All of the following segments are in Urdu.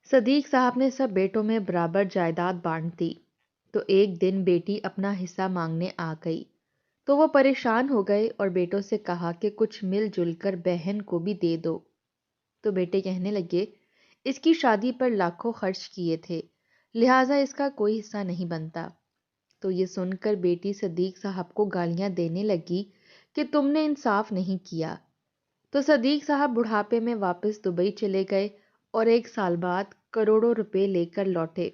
صدیق صاحب نے سب بیٹوں میں برابر جائیداد بانٹ دی۔ تو ایک دن بیٹی اپنا حصہ مانگنے آ گئی تو وہ پریشان ہو گئے اور بیٹوں سے کہا کہ کچھ مل جل کر بہن کو بھی دے دو۔ تو بیٹے کہنے لگے اس کی شادی پر لاکھوں خرچ کیے تھے، لہٰذا اس کا کوئی حصہ نہیں بنتا۔ تو یہ سن کر بیٹی صدیق صاحب کو گالیاں دینے لگی کہ تم نے انصاف نہیں کیا۔ تو صدیق صاحب بڑھاپے میں واپس دبئی چلے گئے اور 1 سال بعد کروڑوں روپے لے کر لوٹے۔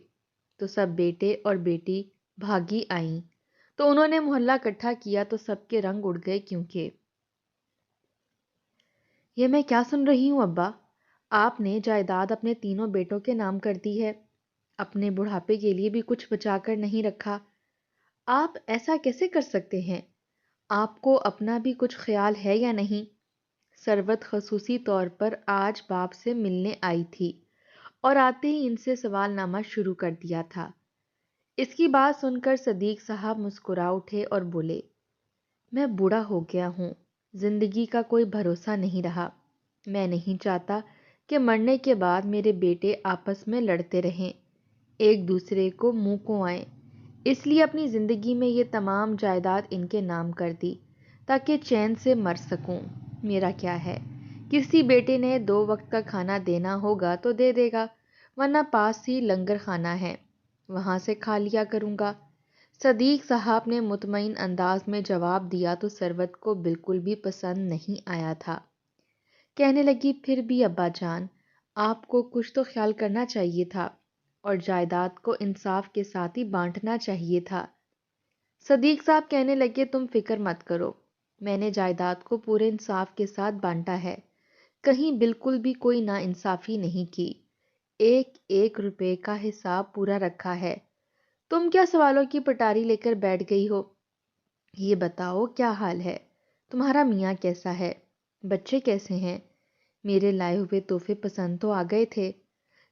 تو سب بیٹے اور بیٹی بھاگی آئیں تو انہوں نے محلہ اکٹھا کیا تو سب کے رنگ اڑ گئے، کیونکہ یہ میں کیا سن رہی ہوں ابا، آپ نے جائیداد اپنے تینوں بیٹوں کے نام کر دی ہے، اپنے بڑھاپے کے لیے بھی کچھ بچا کر نہیں رکھا۔ آپ ایسا کیسے کر سکتے ہیں؟ آپ کو اپنا بھی کچھ خیال ہے یا نہیں؟ ثروت خصوصی طور پر آج باپ سے ملنے آئی تھی اور آتے ہی ان سے سوال نامہ شروع کر دیا تھا۔ اس کی بات سن کر صدیق صاحب مسکرا اٹھے اور بولے، میں بوڑھا ہو گیا ہوں، زندگی کا کوئی بھروسہ نہیں رہا، میں نہیں چاہتا کہ مرنے کے بعد میرے بیٹے آپس میں لڑتے رہیں، ایک دوسرے کو منہ کو آئیں، اس لیے اپنی زندگی میں یہ تمام جائیداد ان کے نام کر دی تاکہ چین سے مر سکوں۔ میرا کیا ہے، کسی بیٹے نے 2 وقت کا کھانا دینا ہوگا تو دے دے گا، ورنہ پاس ہی لنگر خانہ ہے، وہاں سے کھا لیا کروں گا۔ صدیق صاحب نے مطمئن انداز میں جواب دیا تو ثروت کو بالکل بھی پسند نہیں آیا تھا۔ کہنے لگی، پھر بھی ابا جان، آپ کو کچھ تو خیال کرنا چاہیے تھا اور جائیداد کو انصاف کے ساتھ ہی بانٹنا چاہیے تھا۔ صدیق صاحب کہنے لگے، تم فکر مت کرو، میں نے جائیداد کو پورے انصاف کے ساتھ بانٹا ہے، کہیں بالکل بھی کوئی ناانصافی نہیں کی، 1 1 روپے کا حساب پورا رکھا ہے۔ تم کیا سوالوں کی پٹاری لے کر بیٹھ گئی ہو؟ یہ بتاؤ کیا حال ہے، تمہارا میاں کیسا ہے، بچے کیسے ہیں؟ میرے لائے ہوئے تحفے پسند تو آ گئے تھے؟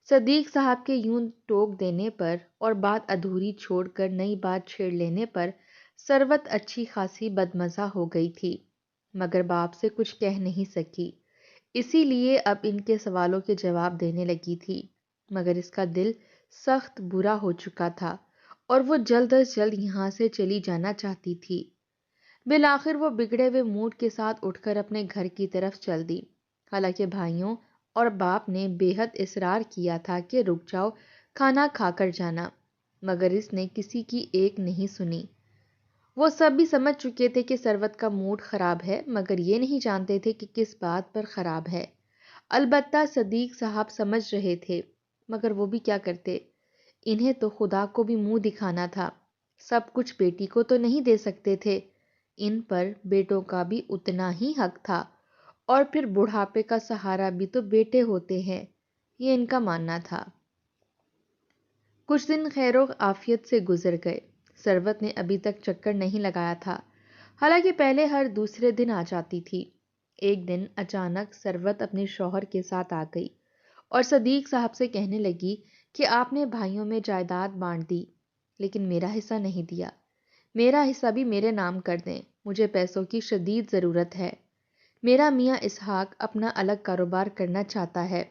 صدیق صاحب کے یوں ٹوک دینے پر اور بات ادھوری چھوڑ کر نئی بات چھیڑ لینے پر ثروت اچھی خاصی بدمزہ ہو گئی تھی، مگر باپ سے کچھ کہہ نہیں سکی، اسی لیے اب ان کے سوالوں کے جواب دینے لگی تھی، مگر اس کا دل سخت برا ہو چکا تھا اور وہ جلد از جلد یہاں سے چلی جانا چاہتی تھی۔ بالآخر وہ بگڑے ہوئے موڈ کے ساتھ اٹھ کر اپنے گھر کی طرف چل دی، حالانکہ بھائیوں اور باپ نے بے حد اصرار کیا تھا کہ رک جاؤ، کھانا کھا کر جانا، مگر اس نے کسی کی ایک نہیں سنی۔ وہ سب بھی سمجھ چکے تھے کہ ثروت کا موڈ خراب ہے، مگر یہ نہیں جانتے تھے کہ کس بات پر خراب ہے۔ البتہ صدیق صاحب سمجھ رہے تھے، مگر وہ بھی کیا کرتے، انہیں تو خدا کو بھی منہ دکھانا تھا، سب کچھ بیٹی کو تو نہیں دے سکتے تھے، ان پر بیٹوں کا بھی اتنا ہی حق تھا، اور پھر بڑھاپے کا سہارا بھی تو بیٹے ہوتے ہیں، یہ ان کا ماننا تھا۔ کچھ دن خیر و عافیت سے گزر گئے، ثروت نے ابھی تک چکر نہیں لگایا تھا، حالانکہ پہلے ہر دوسرے دن آ جاتی تھی۔ ایک دن اچانک ثروت اپنے شوہر کے ساتھ آ گئی اور صدیق صاحب سے کہنے لگی کہ آپ نے بھائیوں میں جائیداد بانٹ دی، لیکن میرا حصہ نہیں دیا، میرا حصہ بھی میرے نام کر دیں، مجھے پیسوں کی شدید ضرورت ہے۔ میرا میاں اسحاق اپنا الگ کاروبار کرنا چاہتا ہے،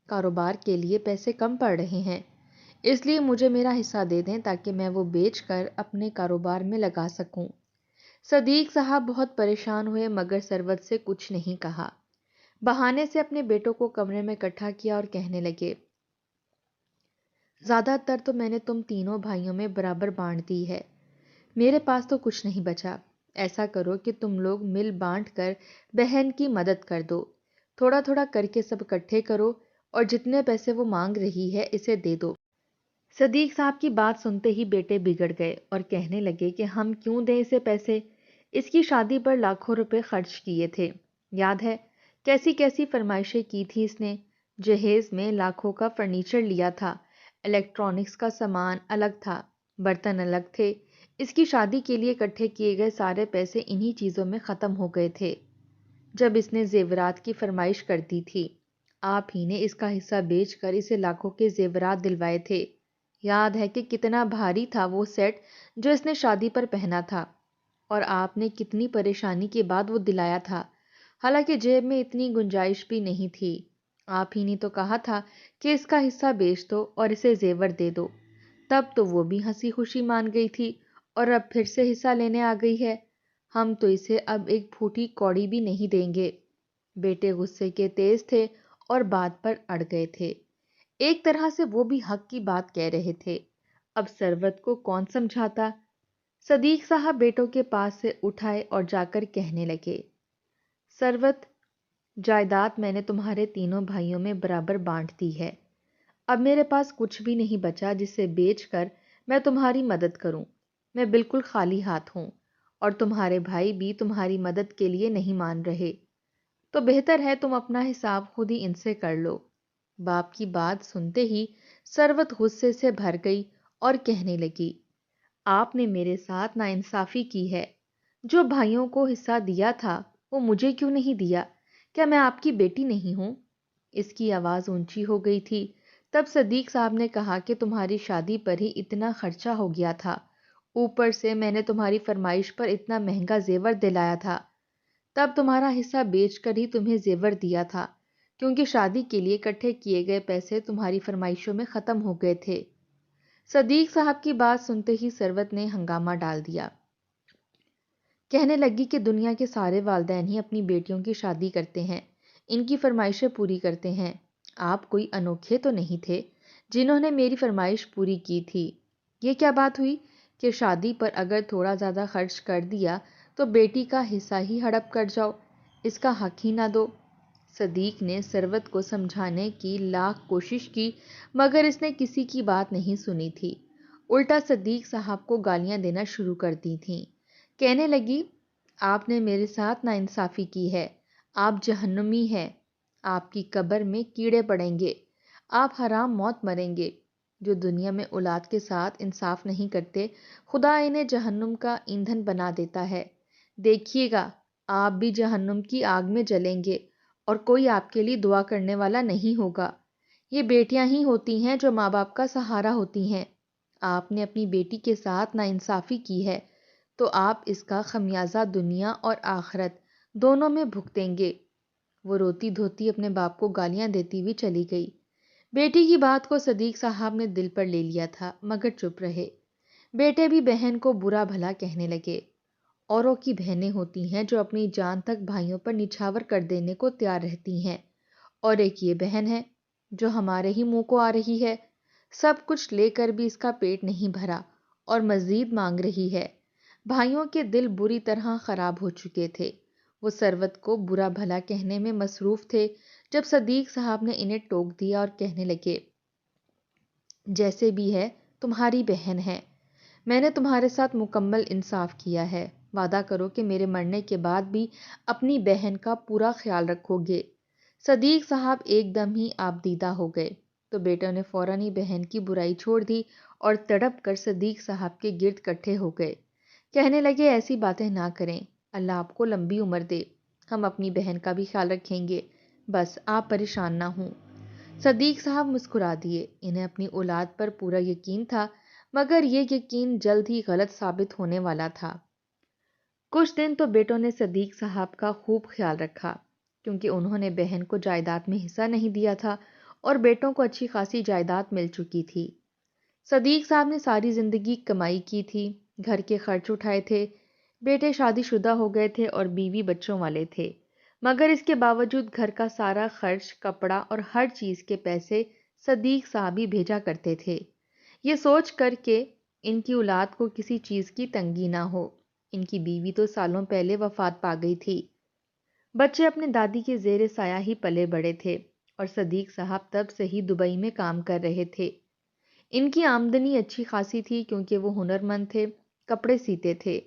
کاروبار کے لیے پیسے کم پڑ رہے ہیں، اس لیے مجھے میرا حصہ دے دیں تاکہ میں وہ بیچ کر اپنے کاروبار میں لگا سکوں۔ صدیق صاحب بہت پریشان ہوئے، مگر ثروت سے کچھ نہیں کہا، بہانے سے اپنے بیٹوں کو کمرے میں اکٹھا کیا اور کہنے لگے، زیادہ تر تو میں نے تم تینوں بھائیوں میں برابر بانٹ دی ہے، میرے پاس تو کچھ نہیں بچا، ایسا کرو کہ تم لوگ مل بانٹ کر بہن کی مدد کر دو، تھوڑا تھوڑا کر کے سب اکٹھے کرو اور جتنے پیسے وہ مانگ رہی ہے اسے دے دو۔ صدیق صاحب کی بات سنتے ہی بیٹے بگڑ گئے اور کہنے لگے کہ ہم کیوں دیں اسے پیسے، اس کی شادی پر لاکھوں روپے خرچ کیے تھے، یاد ہے کیسی کیسی فرمائشیں کی تھی اس نے، جہیز میں لاکھوں کا فرنیچر لیا تھا، الیکٹرانکس کا سامان الگ تھا، برتن الگ تھے، اس کی شادی کے لیے اکٹھے کیے گئے سارے پیسے انہی چیزوں میں ختم ہو گئے تھے۔ جب اس نے زیورات کی فرمائش کرتی تھی، آپ ہی نے اس کا حصہ بیچ کر اسے لاکھوں کے زیورات دلوائے تھے، یاد ہے کہ کتنا بھاری تھا وہ سیٹ جو اس نے شادی پر پہنا تھا، اور آپ نے کتنی پریشانی کے بعد وہ دلایا تھا، حالانکہ جیب میں اتنی گنجائش بھی نہیں تھی۔ آپ ہی نے تو کہا تھا کہ اس کا حصہ بیچ دو اور اسے زیور دے دو۔ تب تو وہ بھی ہنسی خوشی مان گئی تھی اور اب پھر سے حصہ لینے آ گئی ہے۔ ہم تو اسے اب ایک پھوٹی کوڑی بھی نہیں دیں گے۔ بیٹے غصے کے تیز تھے اور بات پر اڑ گئے تھے۔ ایک طرح سے وہ بھی حق کی بات کہہ رہے تھے۔ اب ثروت کو کون سمجھاتا؟ صدیق صاحب بیٹوں کے پاس سے اٹھائے اور جا کر کہنے لگے، ثروت، جائیداد میں نے تمہارے تینوں بھائیوں میں برابر بانٹ دی ہے۔ اب میرے پاس کچھ بھی نہیں بچا جسے بیچ کر میں تمہاری مدد کروں۔ میں بالکل خالی ہاتھ ہوں اور تمہارے بھائی بھی تمہاری مدد کے لیے نہیں مان رہے، تو بہتر ہے تم اپنا حساب خود ہی ان سے کر لو۔ باپ کی بات سنتے ہی ثروت غصے سے بھر گئی اور کہنے لگی، آپ نے میرے ساتھ ناانصافی کی ہے۔ جو بھائیوں کو حصہ دیا تھا وہ مجھے کیوں نہیں دیا؟ کیا میں آپ کی بیٹی نہیں ہوں؟ اس کی آواز اونچی ہو گئی تھی۔ تب صدیق صاحب نے کہا کہ تمہاری شادی پر ہی اتنا خرچہ ہو گیا تھا، اوپر سے میں نے تمہاری فرمائش پر اتنا مہنگا زیور دلایا تھا۔ تب تمہارا حصہ بیچ کر ہی تمہیں زیور دیا تھا، کیونکہ شادی کے لیے اکٹھے کیے گئے پیسے تمہاری فرمائشوں میں ختم ہو گئے تھے۔ صدیق صاحب کی بات سنتے ہی ثروت نے ہنگامہ ڈال دیا۔ کہنے لگی کہ دنیا کے سارے والدین ہی اپنی بیٹیوں کی شادی کرتے ہیں، ان کی فرمائشیں پوری کرتے ہیں۔ آپ کوئی انوکھے تو نہیں تھے جنہوں نے میری فرمائش پوری کی تھی۔ یہ کیا بات ہوئی کہ شادی پر اگر تھوڑا زیادہ خرچ کر دیا تو بیٹی کا حصہ ہی ہڑپ کر جاؤ، اس کا حق ہی نہ دو؟ صدیق نے ثروت کو سمجھانے کی لاکھ کوشش کی مگر اس نے کسی کی بات نہیں سنی تھی، الٹا صدیق صاحب کو گالیاں دینا شروع کر دی تھیں۔ کہنے لگی، آپ نے میرے ساتھ ناانصافی کی ہے، آپ جہنمی ہیں، آپ کی قبر میں کیڑے پڑیں گے، آپ حرام موت مریں گے۔ جو دنیا میں اولاد کے ساتھ انصاف نہیں کرتے، خدا انہیں جہنم کا ایندھن بنا دیتا ہے۔ دیکھیے گا آپ بھی جہنم کی آگ میں جلیں گے اور کوئی آپ کے لیے دعا کرنے والا نہیں ہوگا۔ یہ بیٹیاں ہی ہوتی ہیں جو ماں باپ کا سہارا ہوتی ہیں۔ آپ نے اپنی بیٹی کے ساتھ ناانصافی کی ہے تو آپ اس کا خمیازہ دنیا اور آخرت دونوں میں بھگتیں گے۔ وہ روتی دھوتی اپنے باپ کو گالیاں دیتی ہوئی چلی گئی۔ بیٹی کی بات کو صدیق صاحب نے دل پر لے لیا تھا مگر چپ رہے۔ بیٹے بھی بہن کو برا بھلا کہنے لگے۔ اوروں کی بہنیں ہوتی ہیں جو اپنی جان تک بھائیوں پر نچھاور کر دینے کو تیار رہتی ہیں، اور ایک یہ بہن ہے جو ہمارے ہی منہ کو آ رہی ہے، سب کچھ لے کر بھی اس کا پیٹ نہیں بھرا اور مزید مانگ رہی ہے۔ بھائیوں کے دل بری طرح خراب ہو چکے تھے۔ وہ ثروت کو برا بھلا کہنے میں مصروف تھے جب صدیق صاحب نے انہیں ٹوک دیا اور کہنے لگے، جیسے بھی ہے تمہاری بہن ہے، میں نے تمہارے ساتھ مکمل انصاف کیا ہے، وعدہ کرو کہ میرے مرنے کے بعد بھی اپنی بہن کا پورا خیال رکھو گے۔ صدیق صاحب ایک دم ہی آپ دیدہ ہو گئے تو بیٹوں نے فوراً ہی بہن کی برائی چھوڑ دی اور تڑپ کر صدیق صاحب کے گرد کٹھے ہو گئے۔ کہنے لگے، ایسی باتیں نہ کریں، اللہ آپ کو لمبی عمر دے، ہم اپنی بہن کا بھی خیال رکھیں گے، بس آپ پریشان نہ ہوں۔ صدیق صاحب مسکرا دیے۔ انہیں اپنی اولاد پر پورا یقین تھا مگر یہ یقین جلد ہی غلط ثابت ہونے والا تھا۔ کچھ دن تو بیٹوں نے صدیق صاحب کا خوب خیال رکھا کیونکہ انہوں نے بہن کو جائیداد میں حصہ نہیں دیا تھا اور بیٹوں کو اچھی خاصی جائیداد مل چکی تھی۔ صدیق صاحب نے ساری زندگی کمائی کی تھی، گھر کے خرچ اٹھائے تھے، بیٹے شادی شدہ ہو گئے تھے اور بیوی بچوں والے تھے، مگر اس کے باوجود گھر کا سارا خرچ، کپڑا اور ہر چیز کے پیسے صدیق صاحب ہی بھیجا کرتے تھے، یہ سوچ کر کہ ان کی اولاد کو کسی چیز کی تنگی نہ ہو۔ ان کی بیوی تو سالوں پہلے وفات پا گئی تھی، بچے اپنے دادی کے زیر سایہ ہی پلے بڑے تھے اور صدیق صاحب تب سے ہی دبئی میں کام کر رہے تھے۔ ان کی آمدنی اچھی خاصی تھی کیونکہ وہ ہنرمند تھے، کپڑے سیتے تھے،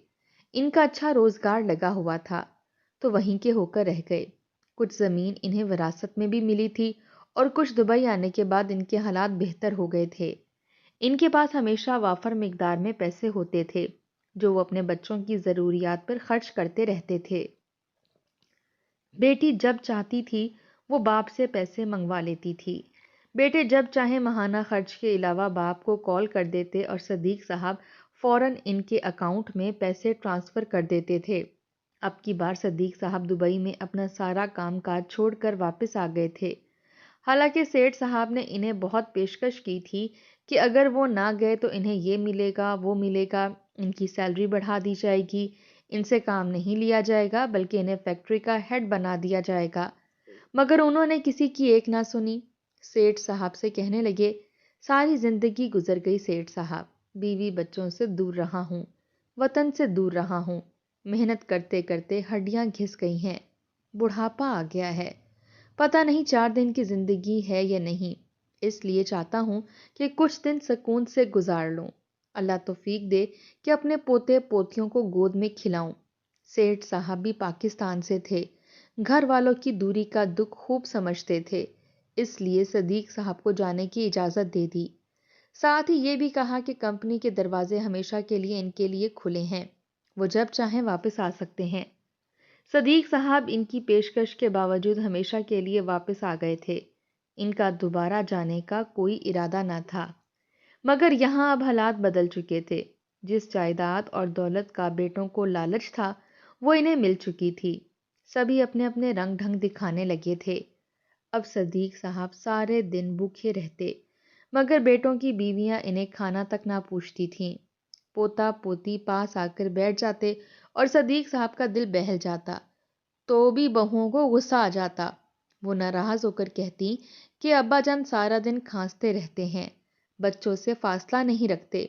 ان کا اچھا روزگار لگا ہوا تھا، تو وہیں کے ہو کر رہ گئے۔ کچھ زمین انہیں وراثت میں بھی ملی تھی اور کچھ دبئی آنے کے بعد ان کے حالات بہتر ہو گئے تھے۔ ان کے پاس ہمیشہ وافر مقدار میں پیسے ہوتے تھے جو وہ اپنے بچوں کی ضروریات پر خرچ کرتے رہتے تھے۔ بیٹی جب چاہتی تھی وہ باپ سے پیسے منگوا لیتی تھی، بیٹے جب چاہیں ماہانہ خرچ کے علاوہ باپ کو کال کر دیتے اور صدیق صاحب فوراً ان کے اکاؤنٹ میں پیسے ٹرانسفر کر دیتے تھے۔ اب کی بار صدیق صاحب دبئی میں اپنا سارا کام کاج چھوڑ کر واپس آ گئے تھے۔ حالانکہ سیٹھ صاحب نے انہیں بہت پیشکش کی تھی کہ اگر وہ نہ گئے تو انہیں یہ ملے گا، وہ ملے گا، ان کی سیلری بڑھا دی جائے گی، ان سے کام نہیں لیا جائے گا بلکہ انہیں فیکٹری کا ہیڈ بنا دیا جائے گا۔ مگر انہوں نے کسی کی ایک نہ سنی۔ سیٹھ صاحب سے کہنے لگے، ساری زندگی گزر گئی سیٹھ صاحب، بیوی بچوں سے دور رہا ہوں، وطن سے دور رہا ہوں، محنت کرتے کرتے ہڈیاں گھس گئی ہیں، بڑھاپا آ گیا ہے، پتہ نہیں 4 دن کی زندگی ہے یا نہیں، اس لیے چاہتا ہوں کہ کچھ دن سکون سے گزار لوں، اللہ توفیق دے کہ اپنے پوتے پوتیوں کو گود میں کھلاؤں۔ سیٹھ صاحب بھی پاکستان سے تھے، گھر والوں کی دوری کا دکھ خوب سمجھتے تھے، اس لیے صدیق صاحب کو جانے کی اجازت دے دی۔ ساتھ ہی یہ بھی کہا کہ کمپنی کے دروازے ہمیشہ کے لیے ان کے لیے کھلے ہیں، وہ جب چاہیں واپس آ سکتے ہیں۔ صدیق صاحب ان کی پیشکش کے باوجود ہمیشہ کے لیے واپس آ گئے تھے، ان کا دوبارہ جانے کا کوئی ارادہ نہ تھا۔ مگر یہاں اب حالات بدل چکے تھے، جس جائیداد اور دولت کا بیٹوں کو لالچ تھا وہ انہیں مل چکی تھی، سبھی اپنے اپنے رنگ ڈھنگ دکھانے لگے تھے۔ اب صدیق صاحب سارے دن بھوکے رہتے، مگر بیٹوں کی بیویاں انہیں کھانا تک نہ پوچھتی تھیں۔ پوتا پوتی پاس آ کر بیٹھ جاتے اور صدیق صاحب کا دل بہل جاتا، تو بھی بہوؤں کو غصہ آ جاتا۔ وہ ناراض ہو کر کہتی کہ ابا جان سارا دن کھانستے رہتے ہیں، بچوں سے فاصلہ نہیں رکھتے،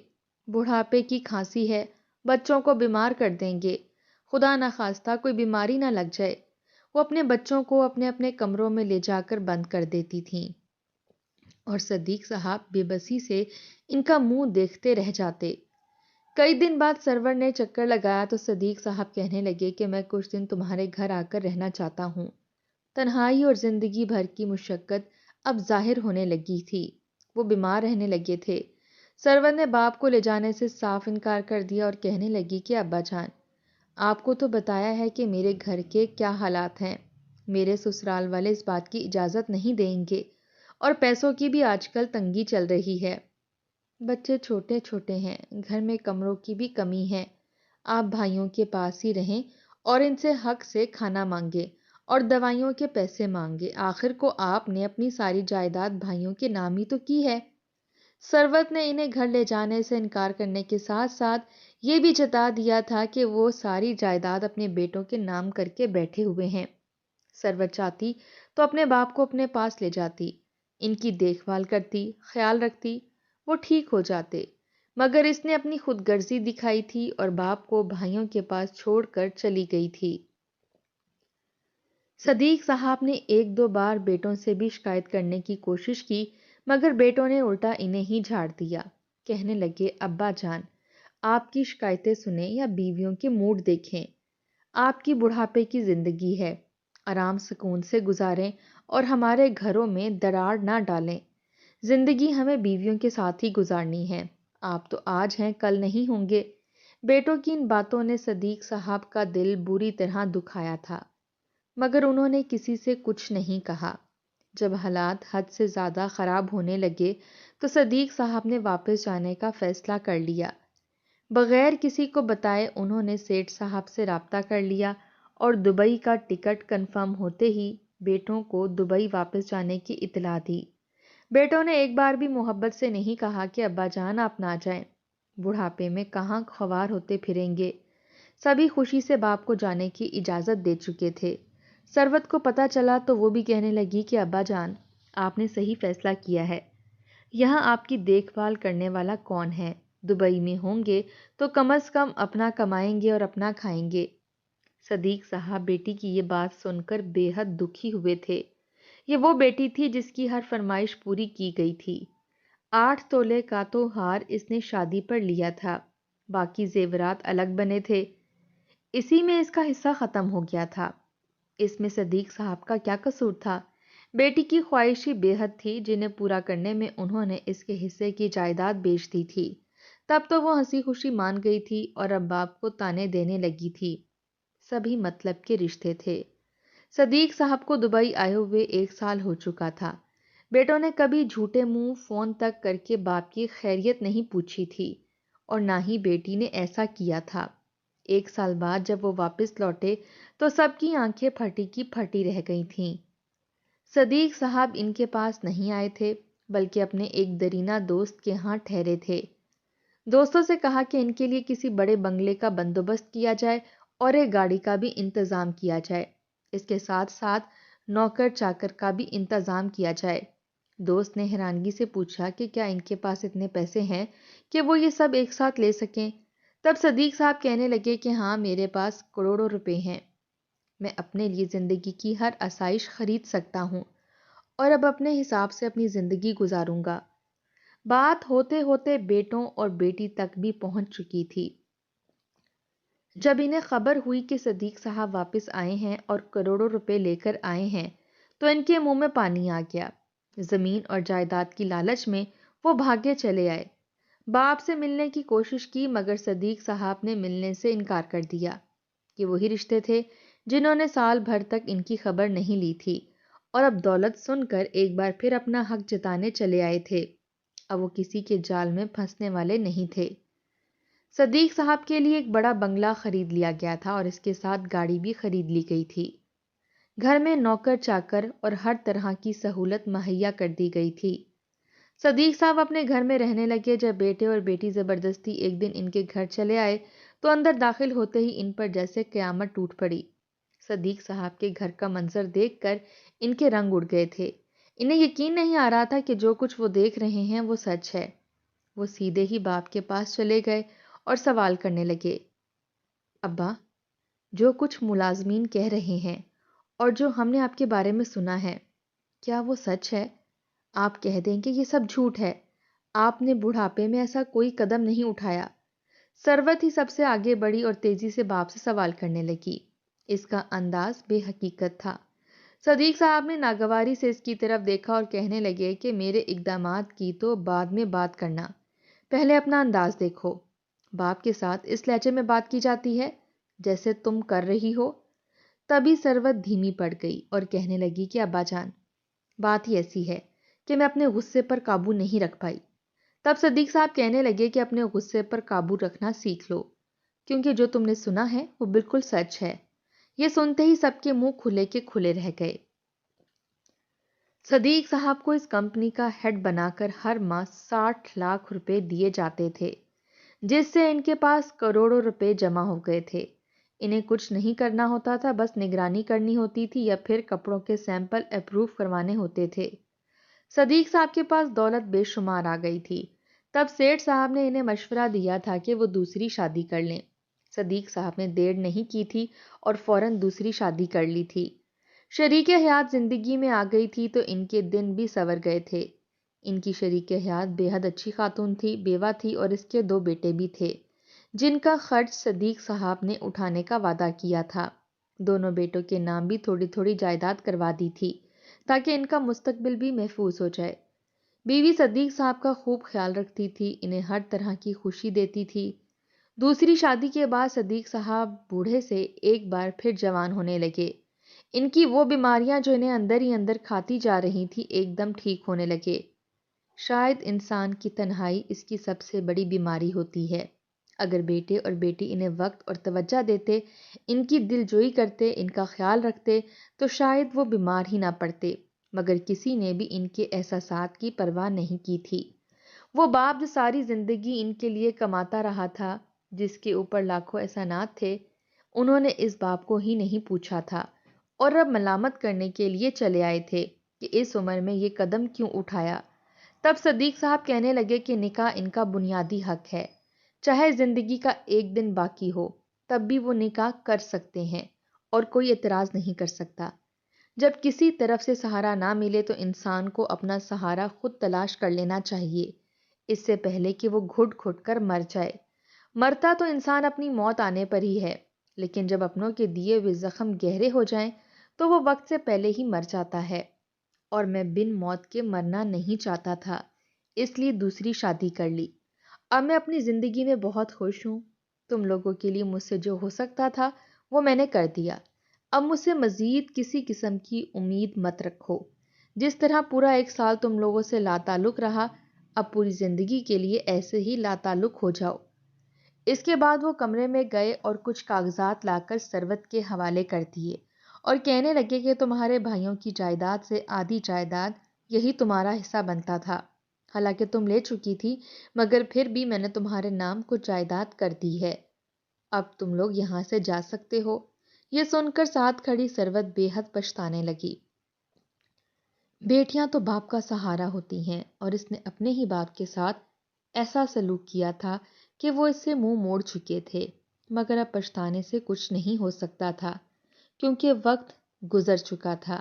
بڑھاپے کی کھانسی ہے، بچوں کو بیمار کر دیں گے، خدا نخواستہ کوئی بیماری نہ لگ جائے۔ وہ اپنے بچوں کو اپنے اپنے کمروں میں لے جا کر بند کر دیتی تھیں اور صدیق صاحب بے بسی سے ان کا منہ دیکھتے رہ جاتے۔ کئی دن بعد سرور نے چکر لگایا تو صدیق صاحب کہنے لگے کہ میں کچھ دن تمہارے گھر آ کر رہنا چاہتا ہوں۔ تنہائی اور زندگی بھر کی مشقت اب ظاہر ہونے لگی تھی، وہ بیمار رہنے لگے تھے۔ سرور نے باپ کو لے جانے سے صاف انکار کر دیا اور کہنے لگی کہ ابا جان، آپ کو تو بتایا ہے کہ میرے گھر کے کیا حالات ہیں، میرے سسرال والے اس بات کی اجازت نہیں دیں گے، اور پیسوں کی بھی آج کل تنگی چل رہی ہے، بچے چھوٹے چھوٹے ہیں، گھر میں کمروں کی بھی کمی ہے، آپ بھائیوں کے پاس ہی رہیں اور ان سے حق سے کھانا مانگے اور دوائیوں کے پیسے مانگے، آخر کو آپ نے اپنی ساری جائیداد بھائیوں کے نام ہی تو کی ہے۔ سروت نے انہیں گھر لے جانے سے انکار کرنے کے ساتھ ساتھ یہ بھی جتا دیا تھا کہ وہ ساری جائیداد اپنے بیٹوں کے نام کر کے بیٹھے ہوئے ہیں۔ سروت چاہتی تو اپنے باپ کو اپنے پاس لے جاتی، ان کی دیکھ بھال کرتی، خیال رکھتی، وہ ٹھیک ہو جاتے، مگر اس نے اپنی خود غرضی دکھائی تھی اور باپ کو بھائیوں کے پاس چھوڑ کر چلی گئی تھی۔ صدیق صاحب نے ایک دو بار بیٹوں سے بھی شکایت کرنے کی کوشش کی، مگر بیٹوں نے الٹا انہیں ہی جھاڑ دیا، کہنے لگے ابا جان، آپ کی شکایتیں سنیں یا بیویوں کے موڈ دیکھیں، آپ کی بڑھاپے کی زندگی ہے، آرام سکون سے گزاریں اور ہمارے گھروں میں دراڑ نہ ڈالیں، زندگی ہمیں بیویوں کے ساتھ ہی گزارنی ہے، آپ تو آج ہیں کل نہیں ہوں گے۔ بیٹوں کی ان باتوں نے صدیق صاحب کا دل بری طرح دکھایا تھا، مگر انہوں نے کسی سے کچھ نہیں کہا۔ جب حالات حد سے زیادہ خراب ہونے لگے تو صدیق صاحب نے واپس جانے کا فیصلہ کر لیا۔ بغیر کسی کو بتائے انہوں نے سیٹھ صاحب سے رابطہ کر لیا اور دبئی کا ٹکٹ کنفرم ہوتے ہی بیٹوں کو دبئی واپس جانے کی اطلاع دی۔ بیٹوں نے ایک بار بھی محبت سے نہیں کہا کہ ابا جان آپ نہ جائیں، بڑھاپے میں کہاں خوار ہوتے پھریں گے، سبھی خوشی سے باپ کو جانے کی اجازت دے چکے تھے۔ سروت کو پتہ چلا تو وہ بھی کہنے لگی کہ ابا جان، آپ نے صحیح فیصلہ کیا ہے، یہاں آپ کی دیکھ بھال کرنے والا کون ہے، دبئی میں ہوں گے تو کم از کم اپنا کمائیں گے اور اپنا کھائیں گے۔ صدیق صاحب بیٹی کی یہ بات سن کر بے حد دکھی ہوئے تھے، یہ وہ بیٹی تھی جس کی ہر فرمائش پوری کی گئی تھی۔ 8 تولے کا تو ہار اس نے شادی پر لیا تھا، باقی زیورات الگ بنے تھے، اسی میں اس کا حصہ ختم ہو گیا تھا۔ اس میں صدیق صاحب کا کیا قصور تھا؟ بیٹی کی خواہش ہی بے حد تھی، جنہیں پورا کرنے میں انہوں نے اس کے حصے کی جائیداد بیچ دی تھی۔ تب تو وہ ہنسی خوشی مان گئی تھی اور اب باپ کو تانے دینے لگی تھی۔ سبھی مطلب کے رشتے تھے۔ صدیق صاحب کو دبئی آئے ہوئے 1 سال ہو چکا تھا۔ بیٹوں نے کبھی جھوٹے منہ فون تک کر کے باپ کی خیریت نہیں پوچھی تھی اور نہ ہی بیٹی نے ایسا کیا تھا۔ 1 سال بعد جب وہ واپس لوٹے تو سب کی آنکھیں پھٹی کی پھٹی رہ گئی تھیں۔ صدیق صاحب ان کے پاس نہیں آئے تھے بلکہ اپنے ایک درینہ دوست کے ہاں ٹھہرے تھے۔ دوستوں سے کہا کہ ان کے لیے کسی بڑے بنگلے کا بندوبست کیا جائے اور ایک گاڑی کا بھی انتظام کیا جائے، اس کے ساتھ ساتھ نوکر چاکر کا بھی انتظام کیا جائے۔ دوست نے حیرانگی سے پوچھا کہ کیا ان کے پاس اتنے پیسے ہیں کہ وہ یہ سب ایک ساتھ لے سکیں؟ تب صدیق صاحب کہنے لگے کہ ہاں، میرے پاس کروڑوں روپے ہیں، میں اپنے لیے زندگی کی ہر آسائش خرید سکتا ہوں اور اب اپنے حساب سے اپنی زندگی گزاروں گا۔ بات ہوتے ہوتے بیٹوں اور بیٹی تک بھی پہنچ چکی تھی۔ جب انہیں خبر ہوئی کہ صدیق صاحب واپس آئے ہیں اور کروڑوں روپے لے کر آئے ہیں تو ان کے منہ میں پانی آ گیا۔ زمین اور جائیداد کی لالچ میں وہ بھاگے چلے آئے۔ باپ سے ملنے کی کوشش کی مگر صدیق صاحب نے ملنے سے انکار کر دیا۔ یہ وہی رشتے تھے جنہوں نے سال بھر تک ان کی خبر نہیں لی تھی اور اب دولت سن کر ایک بار پھر اپنا حق جتانے چلے آئے تھے۔ اب وہ کسی کے جال میں پھنسنے والے نہیں تھے۔ صدیق صاحب کے لیے ایک بڑا بنگلہ خرید لیا گیا تھا اور اس کے ساتھ گاڑی بھی خرید لی گئی تھی۔ گھر میں نوکر چاکر اور ہر طرح کی سہولت مہیا کر دی گئی تھی۔ صدیق صاحب اپنے گھر میں رہنے لگے۔ جب بیٹے اور بیٹی زبردستی ایک دن ان کے گھر چلے آئے تو اندر داخل ہوتے ہی ان پر جیسے قیامت ٹوٹ پڑی۔ صدیق صاحب کے گھر کا منظر دیکھ کر ان کے رنگ اڑ گئے تھے۔ انہیں یقین نہیں آ رہا تھا کہ جو کچھ وہ دیکھ رہے ہیں وہ سچ ہے۔ وہ سیدھے ہی باپ کے پاس چلے گئے اور سوال کرنے لگے، ابا، جو کچھ ملازمین کہہ رہے ہیں اور جو ہم نے آپ کے بارے میں سنا ہے، کیا وہ سچ ہے؟ آپ کہہ دیں کہ یہ سب جھوٹ ہے، آپ نے بڑھاپے میں ایسا کوئی قدم نہیں اٹھایا۔ ثروت ہی سب سے آگے بڑھی اور تیزی سے باپ سے سوال کرنے لگی۔ اس کا انداز بے حقیقت تھا۔ صدیق صاحب نے ناگواری سے اس کی طرف دیکھا اور کہنے لگے کہ میرے اقدامات کی تو بعد میں بات کرنا، پہلے اپنا انداز دیکھو۔ باپ کے ساتھ اس لہجے میں بات کی جاتی ہے جیسے تم کر رہی ہو۔ تبھی ثروت دھیمی پڑ گئی اور کہنے لگی کہ ابا جان، بات ہی ایسی ہے کہ میں اپنے غصے پر قابو نہیں رکھ پائی۔ تب صدیق صاحب کہنے لگے کہ اپنے غصے پر قابو رکھنا سیکھ لو، کیونکہ جو تم نے سنا ہے وہ بالکل سچ ہے۔ یہ سنتے ہی سب کے منہ کھلے کے کھلے رہ گئے۔ صدیق صاحب کو اس کمپنی کا ہیڈ بنا کر ہر ماہ 60 لاکھ روپے دیے جاتے تھے، جس سے ان کے پاس کروڑوں روپے جمع ہو گئے تھے۔ انہیں کچھ نہیں کرنا ہوتا تھا، بس نگرانی کرنی ہوتی تھی یا پھر کپڑوں کے سیمپل اپروو کروانے ہوتے تھے۔ صدیق صاحب کے پاس دولت بے شمار آ گئی تھی۔ تب سیٹھ صاحب نے انہیں مشورہ دیا تھا کہ وہ دوسری شادی کر لیں۔ صدیق صاحب نے دیر نہیں کی تھی اور فوراً دوسری شادی کر لی تھی۔ شریک حیات زندگی میں آ گئی تھی تو ان کے دن بھی سنور گئے تھے۔ ان کی شریک حیات بے حد اچھی خاتون تھی، بیوہ تھی اور اس کے 2 بیٹے بھی تھے جن کا خرچ صدیق صاحب نے اٹھانے کا وعدہ کیا تھا۔ دونوں بیٹوں کے نام بھی تھوڑی تھوڑی جائیداد کروا دی تھی تاکہ ان کا مستقبل بھی محفوظ ہو جائے۔ بیوی صدیق صاحب کا خوب خیال رکھتی تھی، انہیں ہر طرح کی خوشی دیتی تھی۔ دوسری شادی کے بعد صدیق صاحب بوڑھے سے ایک بار پھر جوان ہونے لگے۔ ان کی وہ بیماریاں جو انہیں اندر ہی اندر کھاتی جا رہی تھی ایک دم ٹھیک ہونے لگے۔ شاید انسان کی تنہائی اس کی سب سے بڑی بیماری ہوتی ہے۔ اگر بیٹے اور بیٹی انہیں وقت اور توجہ دیتے، ان کی دل جوئی کرتے، ان کا خیال رکھتے تو شاید وہ بیمار ہی نہ پڑتے، مگر کسی نے بھی ان کے احساسات کی پرواہ نہیں کی تھی۔ وہ باپ جو ساری زندگی ان کے لیے کماتا رہا تھا، جس کے اوپر لاکھوں احسانات تھے، انہوں نے اس باپ کو ہی نہیں پوچھا تھا اور اب ملامت کرنے کے لیے چلے آئے تھے کہ اس عمر میں یہ قدم کیوں اٹھایا۔ تب صدیق صاحب کہنے لگے کہ نکاح ان کا بنیادی حق ہے، چاہے زندگی کا ایک دن باقی ہو تب بھی وہ نکاح کر سکتے ہیں اور کوئی اعتراض نہیں کر سکتا۔ جب کسی طرف سے سہارا نہ ملے تو انسان کو اپنا سہارا خود تلاش کر لینا چاہیے، اس سے پہلے کہ وہ گھٹ گھٹ کر مر جائے۔ مرتا تو انسان اپنی موت آنے پر ہی ہے، لیکن جب اپنوں کے دیے ہوئے زخم گہرے ہو جائیں تو وہ وقت سے پہلے ہی مر جاتا ہے، اور میں بن موت کے مرنا نہیں چاہتا تھا، اس لیے دوسری شادی کر لی۔ اب میں اپنی زندگی میں بہت خوش ہوں۔ تم لوگوں کے لیے مجھ سے جو ہو سکتا تھا وہ میں نے کر دیا۔ اب مجھ سے مزید کسی قسم کی امید مت رکھو۔ جس طرح پورا 1 سال تم لوگوں سے لا تعلق رہا، اب پوری زندگی کے لیے ایسے ہی لا تعلق ہو جاؤ۔ اس کے بعد وہ کمرے میں گئے اور کچھ کاغذات لا کر ثروت کے حوالے کر دیے اور کہنے لگے کہ تمہارے بھائیوں کی جائیداد سے آدھی جائیداد یہی تمہارا حصہ بنتا تھا، حالانکہ تم لے چکی تھی، مگر پھر بھی میں نے تمہارے نام کچھ جائیداد کر دی ہے۔ اب تم لوگ یہاں سے جا سکتے ہو۔ یہ سن کر ساتھ کھڑی ثروت بے حد پچھتانے لگی۔ بیٹیاں تو باپ کا سہارا ہوتی ہیں، اور اس نے اپنے ہی باپ کے ساتھ ایسا سلوک کیا تھا کہ وہ اس سے منہ موڑ چکے تھے، مگر اب پچھتانے سے کچھ نہیں ہو سکتا تھا کیونکہ وقت گزر چکا تھا۔